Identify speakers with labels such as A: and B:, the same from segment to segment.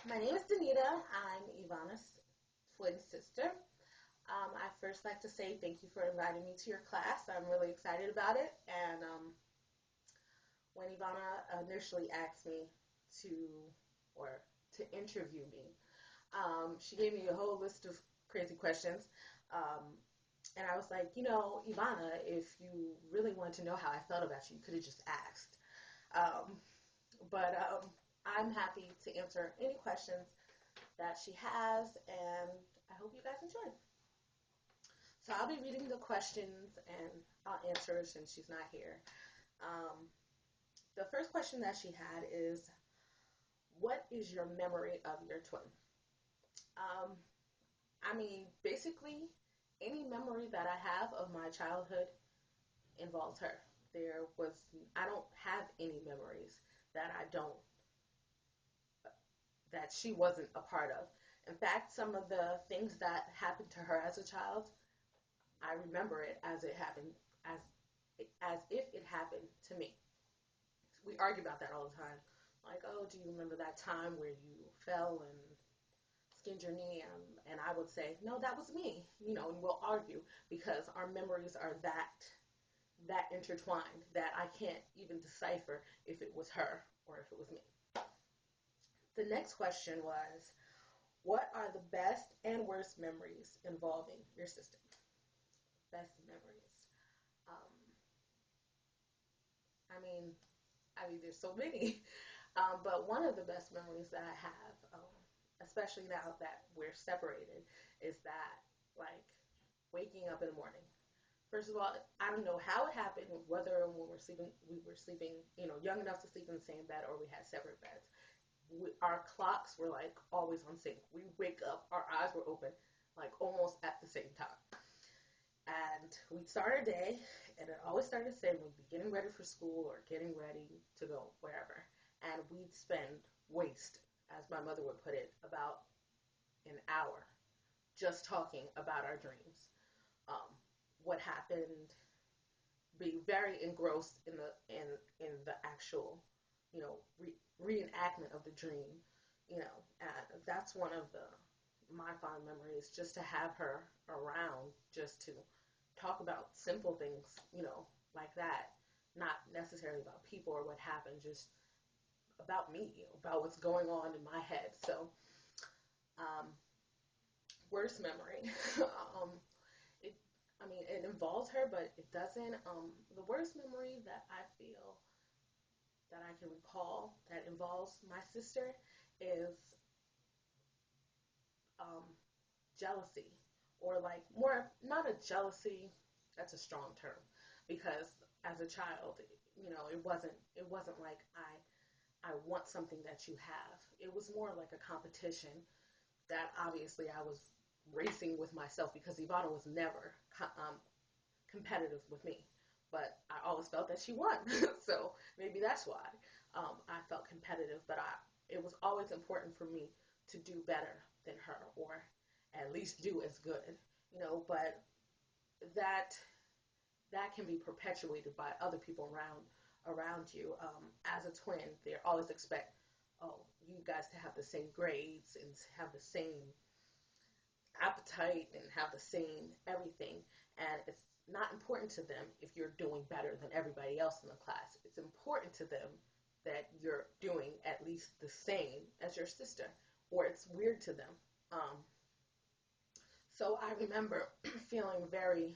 A: My name is Danita. I'm Ivana's twin sister. I first like to say thank you for inviting me to your class. I'm really excited about it. And when Ivana initially asked me to to interview me, she gave me a whole list of crazy questions. And I was like, Ivana, if you really wanted to know how I felt about you, you could have just asked. Um, but I'm happy to answer any questions that she has, and I hope you guys enjoy. So I'll be reading the questions and I'll answer since she's not here. Um, the first question that she had is, what is your memory of your twin? Um, basically, any memory that I have of my childhood involves her. I don't have any memories that I don't, that she wasn't a part of. In fact, some of the things that happened to her as a child, I remember it as it happened, as if it happened to me. We argue about that all the time. Like, oh, do you remember that time where you fell and skinned your knee? And I would say, no, that was me. And we'll argue because our memories are that intertwined that I can't even decipher if it was her or if it was me. The next question was, what are the best and worst memories involving your sister? Best memories. Um, I mean, there's so many, but one of the best memories that I have, especially now that we're separated, is that like waking up in the morning. First of all, I don't know how it happened, whether when we were sleeping, young enough to sleep in the same bed or we had separate beds. Our clocks were like always on sync. We wake up, our eyes were open, like almost at the same time. And we'd start our day, and it always started the same. We'd be getting ready for school or getting ready to go wherever. And we'd waste, as my mother would put it, about an hour just talking about our dreams. What happened, being very engrossed in the actual, reenactment of the dream. That's one of my fond memories, just to have her around, just to talk about simple things, like that. Not necessarily about people or what happened, just about me, about what's going on in my head. So, um, worst memory. it, it involves her, but it doesn't. The worst memory that I feel that I can recall that involves my sister is um, jealousy, or like more, not a jealousy, that's a strong term, because as a child, it wasn't like I want something that you have. It was more like a competition that obviously I was racing with myself, because Ivana was never competitive with me, but I always felt that she won. So maybe that's why I felt competitive, but it was always important for me to do better than her, or at least do as good, but that that can be perpetuated by other people around you. As a twin, they always expect, oh, you guys to have the same grades and have the same appetite and have the same everything, and it's not important to them if you're doing better than everybody else in the class. It's important to them that you're doing at least the same as your sister, or it's weird to them. So I remember feeling very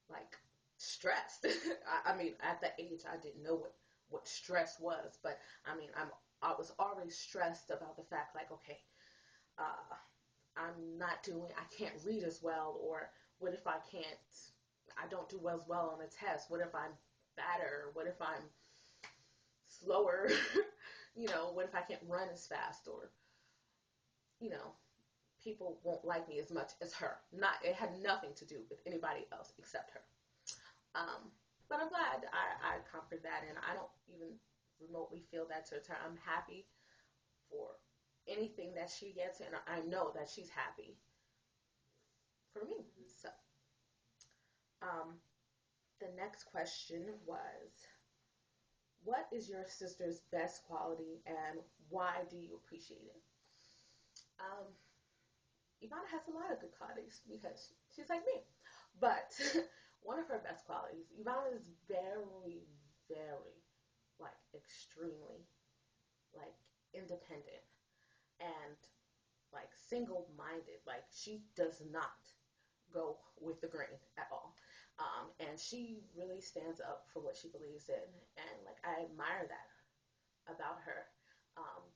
A: like stressed. At that age, I didn't know what stress was, but I was already stressed about the fact, like, okay, uh, I can't read as well, or what if I don't do as well on a test? What if I'm fatter? What if I'm slower? What if I can't run as fast? Or, you know, people won't like me as much as her. It had nothing to do with anybody else except her. Um, but I'm glad I conquered that, and I don't even remotely feel that to her. I'm happy for anything that she gets, and I know that she's happy for me. So, um, the next question was, What is your sister's best quality and why do you appreciate it? Um, Ivana has a lot of good qualities because she's like me. But one of her best qualities, Ivana is very, very, like, extremely, like, independent and, like, single minded. Like, she does not go with the grain at all. And she really stands up for what she believes in. And, like, I admire that about her,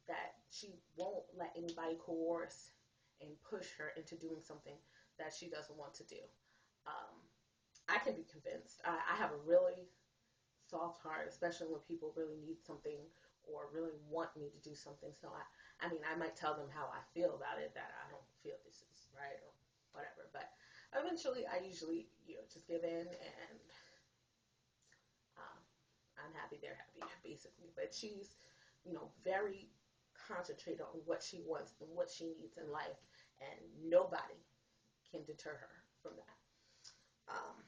A: that she won't let anybody coerce and push her into doing something that she doesn't want to do. Um, I can be convinced. I have a really soft heart, especially when people really need something or really want me to do something. So I mean, I might tell them how I feel about it, that I don't feel this is right or whatever. But eventually, I usually, just give in, and um, I'm happy they're happy, basically. But she's, very concentrated on what she wants and what she needs in life, and nobody can deter her from that. Um,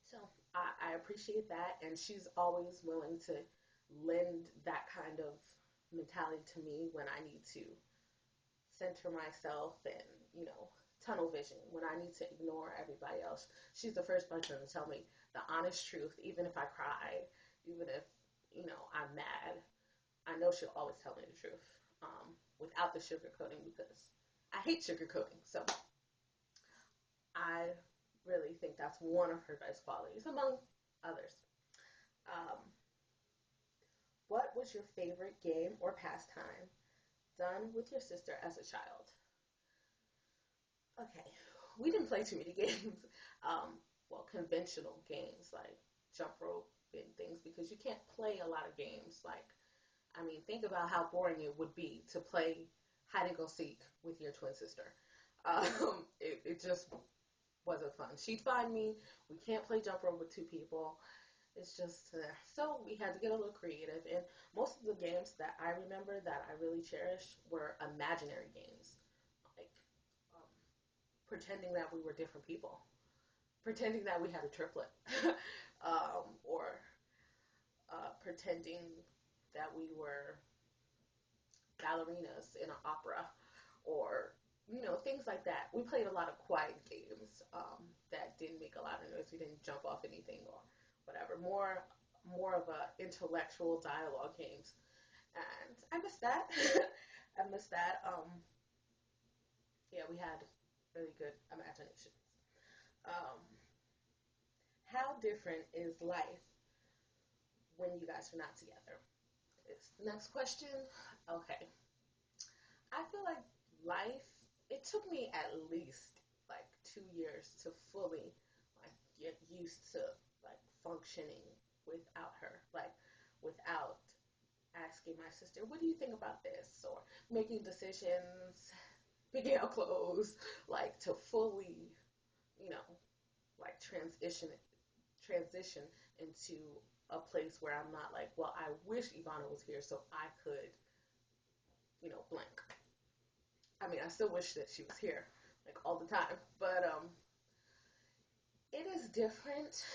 A: so I appreciate that, and she's always willing to lend that kind of mentality to me when I need to center myself and, tunnel vision, when I need to ignore everybody else. She's the first person to tell me the honest truth, even if I cry, even if, I'm mad. I know she'll always tell me the truth, without the sugarcoating, because I hate sugarcoating. So I really think that's one of her best qualities, among others. Um, what was your favorite game or pastime done with your sister as a child? Okay, we didn't play too many games. Well, conventional games like jump rope and things, because you can't play a lot of games. Like, I mean, think about how boring it would be to play hide and go seek with your twin sister. It just wasn't fun. She'd find me. We can't play jump rope with two people. It's just, so we had to get a little creative. And most of the games that I remember that I really cherish were imaginary games, like, um, pretending that we were different people, pretending that we had a triplet, or pretending that we were ballerinas in an opera, or, things like that. We played a lot of quiet games, that didn't make a lot of noise. We didn't jump off anything or whatever. More of a intellectual dialogue games, and I miss that. I miss that. Yeah, we had really good imaginations. Um, how different is life when you guys are not together? It's the next question. Okay, I feel like life. It took me at least like 2 years to fully, like, get used to, like, functioning without her, like, without asking my sister, "What do you think about this?" or making decisions, picking out clothes, like, to fully, you know, like, transition into a place where I'm not like, well, I wish Ivana was here so I could, blank. I mean, I still wish that she was here, like, all the time, but it is different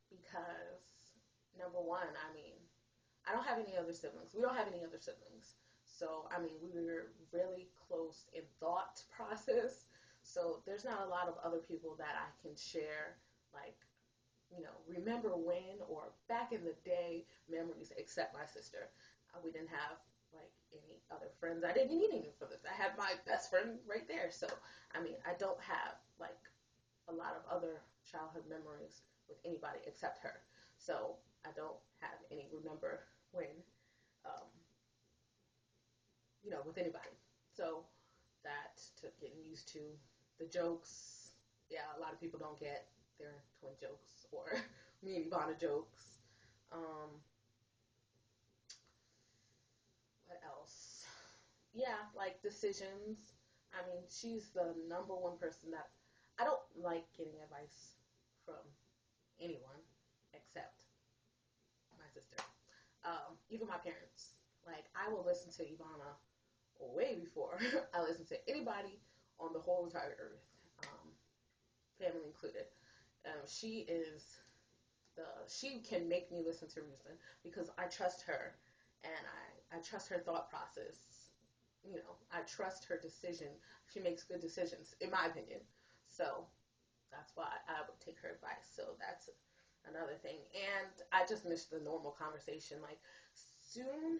A: because, number one, I mean, I don't have any other siblings. We don't have any other siblings. So, I mean, we were really close in thought process. So, there's not a lot of other people that I can share, like, remember when or back in the day memories, except my sister. We didn't have, like, any other friends. I didn't need any for this. I had my best friend right there. So, I mean, I don't have, like, a lot of other childhood memories with anybody except her. So, I don't have any remember when, um, with anybody. So, that took getting used to the jokes. Yeah, a lot of people don't get their twin jokes or me and Ivana jokes. Um, what else? Yeah, like decisions. I mean, she's the number one person that I don't like getting advice from anyone except my sister. Even my parents. Like, I will listen to Ivana way before I listen to anybody on the whole entire earth, family included. She is she can make me listen to reason because I trust her, and I trust her thought process. I trust her decision. She makes good decisions, in my opinion. So that's why I would take her advice. So that's another thing. And I just miss the normal conversation. Like, soon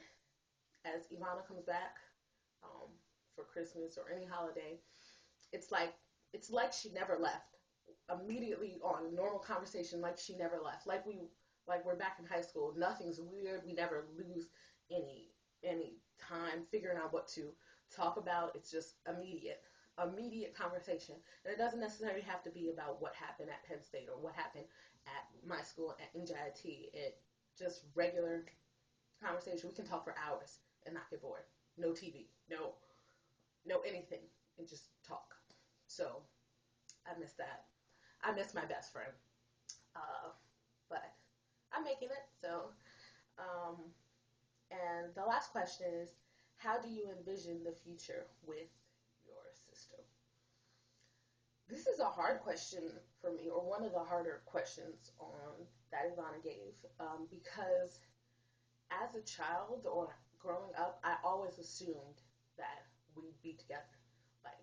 A: as Ivana comes back, um, for Christmas or any holiday, it's like it's like she never left. Immediately on normal conversation, like she never left. Like we're back in high school. Nothing's weird. We never lose any time figuring out what to talk about. It's just immediate conversation. And it doesn't necessarily have to be about what happened at Penn State or what happened at my school at NJIT. It just regular conversation. We can talk for hours and not get bored. No TV, no anything, and just talk. So I miss that. I miss my best friend, uh, but I'm making it. So, um, and the last question is, how do you envision the future with your sister? This is a hard question for me, or one of the harder questions on that Ivana gave, because as a child or growing up, I always assumed that we'd be together, like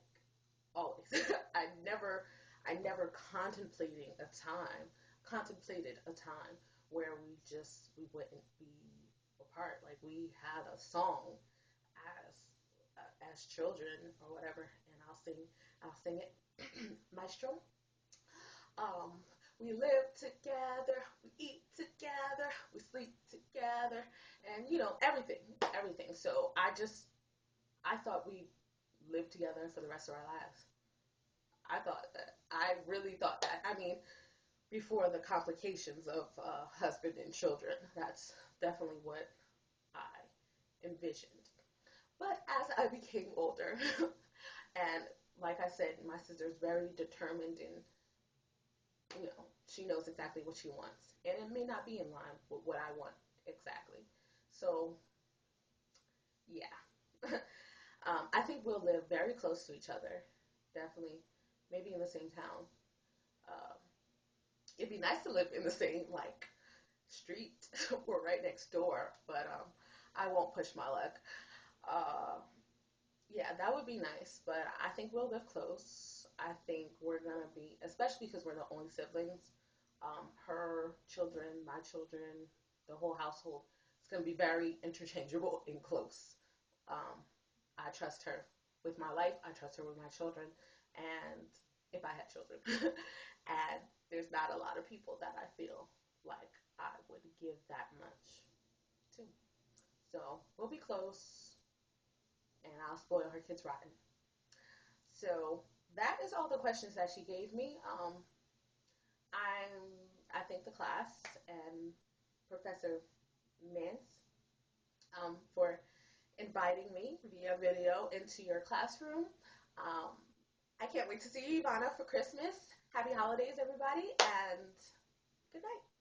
A: always. I never contemplated a time where we wouldn't be apart. Like, we had a song as children or whatever, and I'll sing it, Maestro. Um, we live together, we eat together, we sleep together, and everything. So I thought we lived together for the rest of our lives. I really thought that. I mean, before the complications of husband and children, that's definitely what I envisioned. But as I became older, and like I said, my sister's very determined, and she knows exactly what she wants, and it may not be in line with what I want exactly. So yeah, I think we'll live very close to each other. Definitely, maybe in the same town. Um, it'd be nice to live in the same like street or right next door, but I won't push my luck. Uh, yeah, that would be nice, but I think we'll live close. I think we're gonna be, especially because we're the only siblings. Her children, my children, the whole household. It's gonna be very interchangeable and close. Um, I trust her with my life. I trust her with my children, and if I had children, and there's not a lot of people that I feel like I would give that much to. So we'll be close, and I'll spoil her kids rotten. So that is all the questions that she gave me. I thank the class and Professor Mintz, for inviting me via video into your classroom. Um, I can't wait to see you, Ivana, for Christmas. Happy holidays, everybody, and good night.